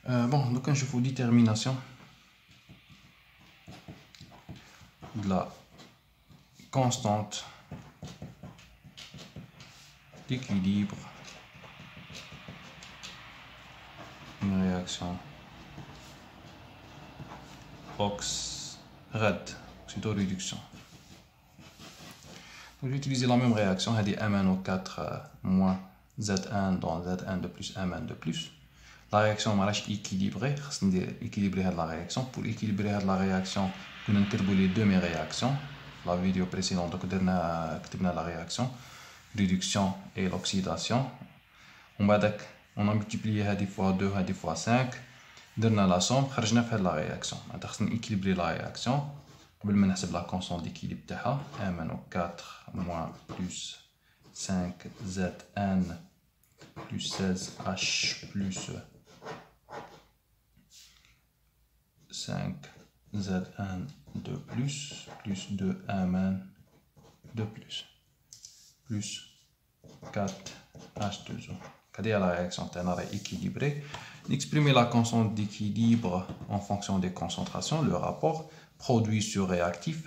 Bon, donc je vous détermination de la constante d'équilibre, une réaction oxydoréduction. Donc, je vais utiliser la même réaction, c'est MnO4 moins Z1 dans Z1 de plus Mn de plus. La réaction est équilibrée, équilibrer la réaction. Pour équilibrer la réaction, on a les deux mes réactions. La vidéo précédente, on a la réaction, réduction et l'oxydation. On a multiplié des fois 2, des fois 5. On a la somme, on a la réaction. On a équilibré la réaction. On va la constante d'équilibre MnO4 moins plus 5Zn plus 16H plus 5Zn de plus 2Mn de plus 4H2O. Quelle est la réaction équilibrée? Exprimer la constante d'équilibre en fonction des concentrations, le rapport produit sur réactif,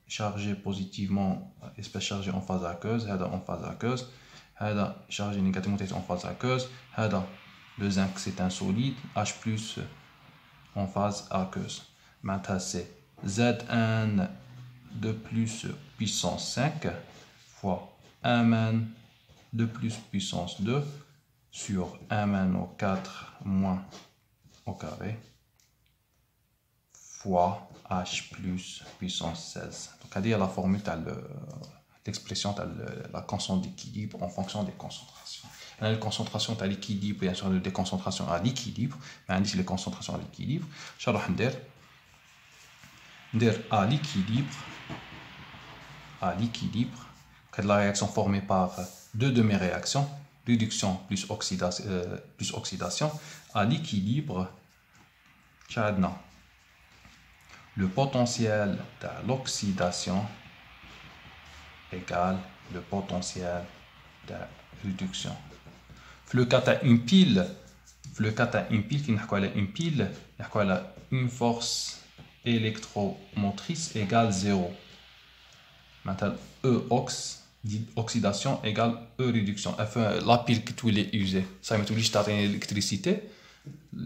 chargé positivement, espèce chargée en phase aqueuse, en phase aqueuse, chargé négativement en phase aqueuse, le zinc c'est un solide, H+, en phase aqueuse. Maintenant c'est Zn de plus puissance 5 fois Mn de plus puissance 2 sur MnO4 moins au carré fois H plus puissance 16. Donc, c'est-à-dire la formule, l'expression, la constante d'équilibre en fonction des concentrations. La concentration à l'équilibre, bien sûr, des concentrations à l'équilibre, mais ici les concentrations à l'équilibre. Je vais dire à l'équilibre, que la réaction formée par deux de mes réactions, réduction plus oxydation, à l'équilibre, le potentiel de l'oxydation égale le potentiel de réduction. Le cas d'une pile, qui a une force électromotrice égale 0. Maintenant, E oxydation égale E réduction. La pile qui est usée, ça me dit que l'électricité.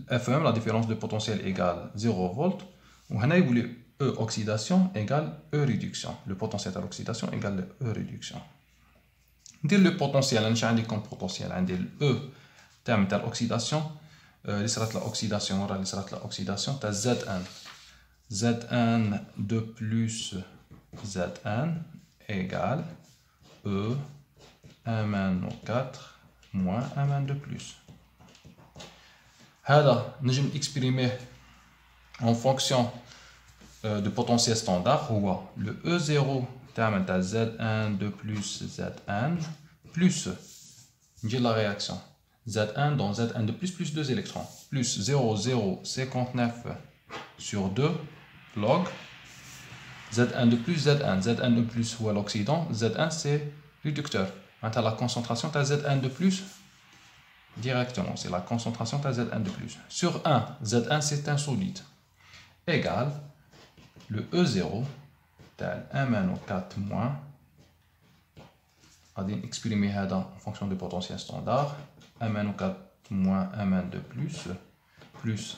Fm, la différence de potentiel égale 0 volts. On a E oxydation égale E réduction. Le potentiel de l'oxydation égale E réduction. Dire le potentiel, on a comme potentiel, on a E terme de l'oxydation, l'oxydation, l'oxydation, tu as Zn. Zn de plus Zn égale E MnO4 moins Mn de plus. هذا نجم exprimer en fonction de potentiel standard هو le E0 تاع Zn de plus Zn plus نجي la réaction Zn dans Zn de plus 2 électrons plus 0,059 sur 2 log Zn de plus Zn de plus ou l'oxydant, Zn c'est réducteur. Maintenant la concentration de Zn de plus directement, c'est la concentration de Zn de plus. Sur 1, Zn c'est un solide. Égale le E0 tel MnO4 moins, on va exprimer en fonction du potentiel standard, MnO4 moins Mn de plus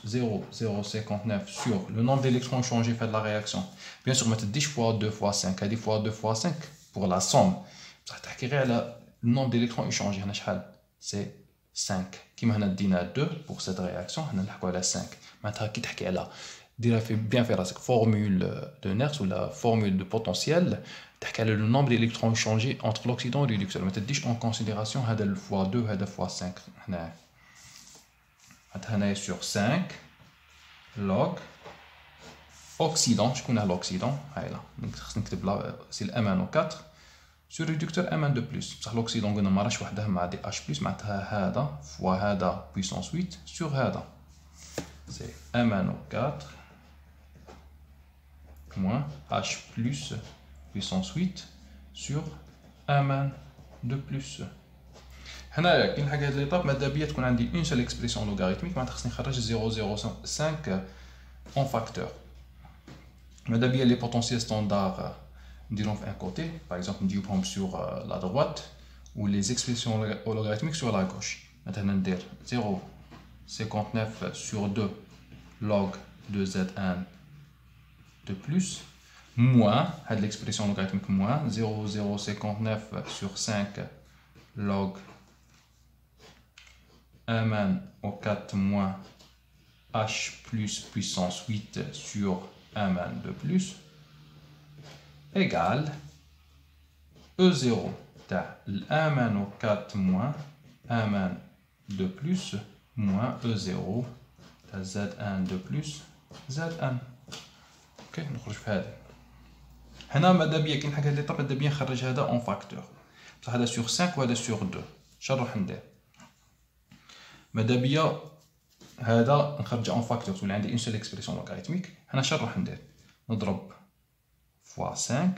0,059 sur le nombre d'électrons échangés fait de la réaction. Bien sûr, mettre 10 fois 2 fois 5, 10 fois 2 fois 5 pour la somme. Le nombre d'électrons échangés, c'est 5. Qui m'a dit 2 pour cette réaction, on a 5. Maintenant, qui t'a là, bien faire la formule de Nernst ou la formule de potentiel, le nombre d'électrons échangés entre l'oxydant et le réducteur. Mettez 10 en considération, le fois 2, le fois 5. Maintenant, sur 5 log oxydant, je connais l'oxydant, c'est le MnO4 sur le réducteur Mn de plus. L'oxydant, on a H+, maintenant, fois puissance 8 sur هذا. C'est MnO4 moins H plus puissance 8 sur Mn de plus. هنايا كي نلحق هاد ليطاب ماذا بيا تكون عندي اون سول اكسبريسيون لوغاريتميك معناتها خصني نخرج 0,05 اون فاكتور. ماذا بيا لي بوتونسيال ستاندار نديرهم في ان كوتي باغ اكزومبل نديرهم سور لا droite و لي اكسبريسيون لوغاريتميك سور لا gauche. مثلا ندير 0,59 sur 2 log de z1 de plus moins هاد l'expression logarithmique moins 0,059 sur 5 log 1 au 4 moins h plus puissance 8 sur 1 de plus égale E0 تاع 1 au 4 moins 1 de plus moins E0 تاع Z1 de plus Z1. اوكي نخرج في هذا. هنا ماذا بيا كي نلحق هاد ليطاب ماذا بيا نخرج هذا اون فاكتور بصح هذا سور 5 وهذا سور 2. شنروح ندير؟ ماذا بيا هذا نخرج اون فاكتور تولي عندي اون سول اكسبريسيون لوغاريتميك. هنا شنروح ندير؟ نضرب فوا 5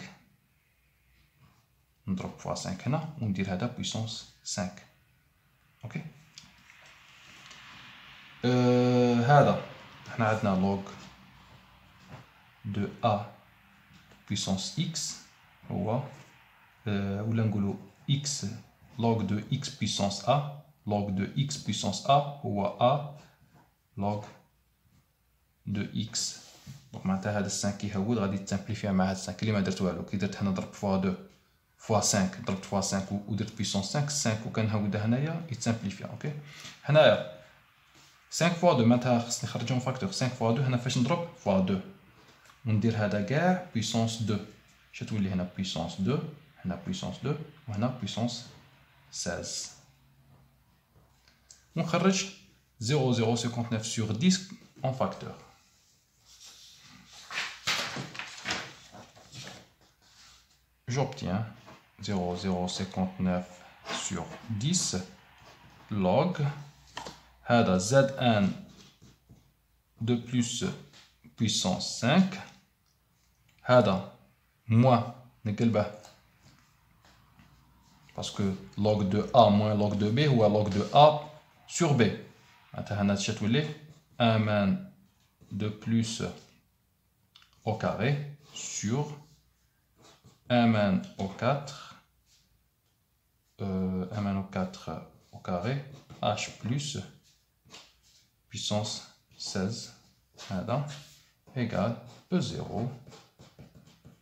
نضرب فوا 5 هنا وندير هذا بويسونس 5. اوكي هذا احنا عندنا log de a puissance x هو ولا نقولوا x log de x puissance a log de x puissance a هو a log de x. دونك معناتها هذا 5 كيهود غادي تسامبليفيا مع هذا 5 اللي ما درت والو. كي درت هنا ضربت فوا 2 فوا 5 ضربت فوا 5 ودرت بويسونس 5 وكنهودها هنايا يتسامبليفيا. اوكي هنايا 5 فوا 2 معناتها خصني نخرجهم فاكتور 5 فوا 2 هنا فاش نضرب فوا 2 وندير هذا كاع بويسونس 2 اش تولي هنا بويسونس 2 هنا بويسونس 2 وهنا بويسونس 16 ونخرج 0,059 sur 10 en facteur. J'obtiens 0,059 sur 10 log هذا Z1 de plus puissance 5 هذا moins نقلبه parce que log de A moins log de B هو log de A sur B. معناتها هنا تولي 1 de plus au carré sur 1 au 4 1 au 4 au carré h plus puissance 16 هذا égale E0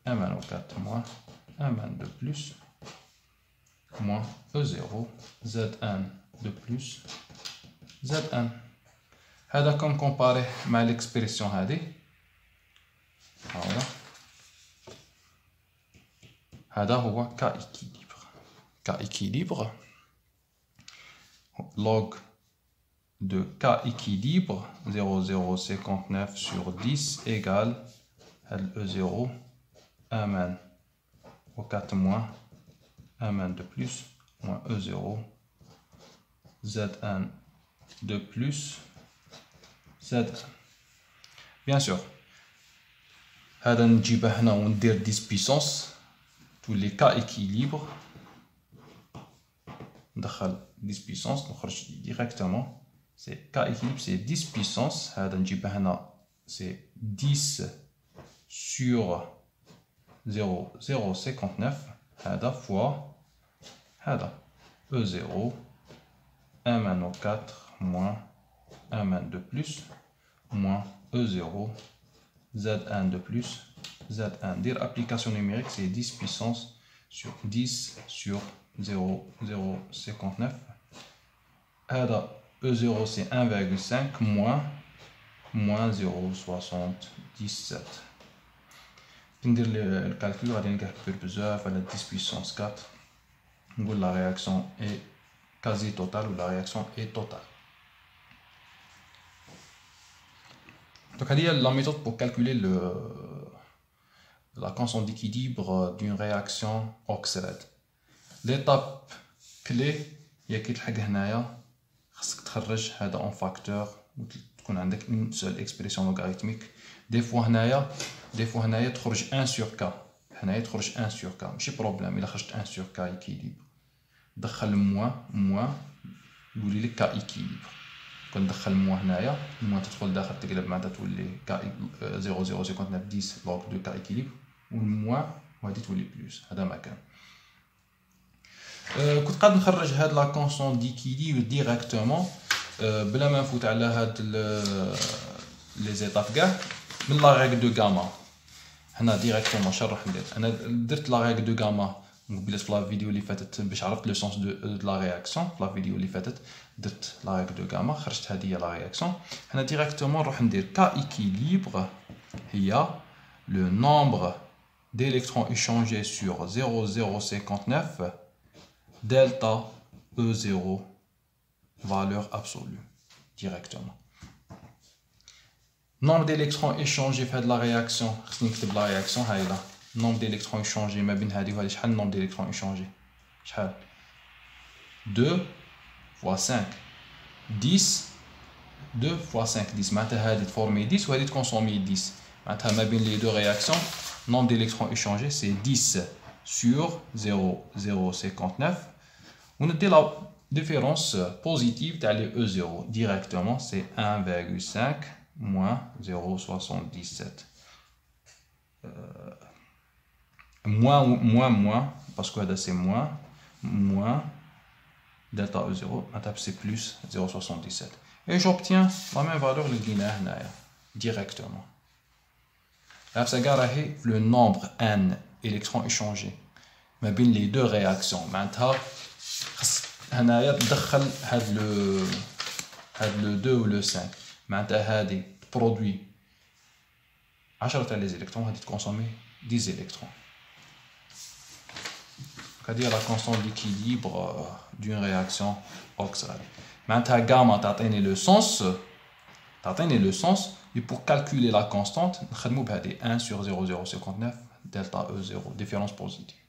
1 au 4 moins 1 de plus moins E0 Z1 de plus Z1. هذا كم كومباري مع l'expression هذه. هذا هذا هو cas équilibre. Cas équilibre log de cas équilibre 0,059 sur 10 égale E0 1 au 4 moins 1 de plus moins E0 Z1 de plus Z1. Bien sûr هذا نجيبه هنا وندير 10 puissance tous les cas équilibre ندخل 10 puissance نخرج directement c'est cas équilibre c'est 10 puissance هذا نجيبه هنا c'est 10 sur 0,059 هذا fois هذا E0 1 au 4 moins 1 de plus moins E0 Z1 de plus Z1. Dire application numérique c'est 10 puissance sur 10 sur 0,059 هذا E0 c'est 1,5 moins 0,77. ندير الكالكول غادي نلقاه كبير بزاف على 10 puissance 4 نقول la réaction est quasi totale ou la réaction est totale. Donc il y a la méthode pour calculer la constante d'équilibre d'une réaction oxyrède. L'étape clé هي كي تلحق هنايا خصك تخرج هذا en facteur وتكون عندك une seule expression logarithmique. des fois هنايا تخرج 1 sur k هنايا تخرج 1 sur k ماشي بروبليم الا خرجت 1 sur k équilibre. دخل موان يولي لك كا إكيليبر. كون ندخل موان هنايا الموان تدخل داخل تقلب معناتها تولي كا 0,059 10 لوغ دو كا إكيليبر والموان وهادي تولي بلوس. هذا ما كان. كنت قاعد نخرج هاد لا كونستون ديكيليبر ديريكتومون بلا ما نفوت على هاد لي زيتاب كاع من لا ريغل دو غاما. هنا ديريكتومون شرح ندير انا درت لا ريغل دو غاما قبيله في لا فيديو اللي فاتت باش عرفت لو سونس دو لا رياكسيون. في لا فيديو اللي فاتت درت لا ريغل دو غاما خرجت هذه هي لا رياكسيون. هنا ديريكتومون نروح ندير كا إكيليبر هي لو نومبر d'électrons échangés sur 0,059 delta E0 valeur absolue directement. Nombre d'électrons échangés fait de la réaction. نكتب la réaction هايلا. Nombre d'électrons échangés ما بين هذه وهذه شحال nombre d'électrons échangés شحال 2 fois 5 10 2 fois 5 10 معناتها هذه تفورمي 10 وهذه تكونسومي 10 معناتها ما بين les deux réactions nombre d'électrons échangés c'est 10 sur 0,059. On a dit la différence positive d'aller E0 directement, c'est 1,5 moins 0,77. Moins, parce que là c'est moins delta E0, c'est plus 0,77. Et j'obtiens la même valeur le directement. Là, ça garde le nombre n électrons échangés. ما بين les deux réactions معناتها هنايا تدخل هاد لو 2 و لو 5 معناتها هادي برودوي 10 تاع لي زيليكترون هادي تكونسومي 10 زيليكترون. هادي هي لا كونستون ديكيليبر دون رياكسيون اوكسال. معناتها غاما تعطيني لو سونس et pour calculer la constante نخدمو بهادي 1 sur 0,059 delta E0 différence positive.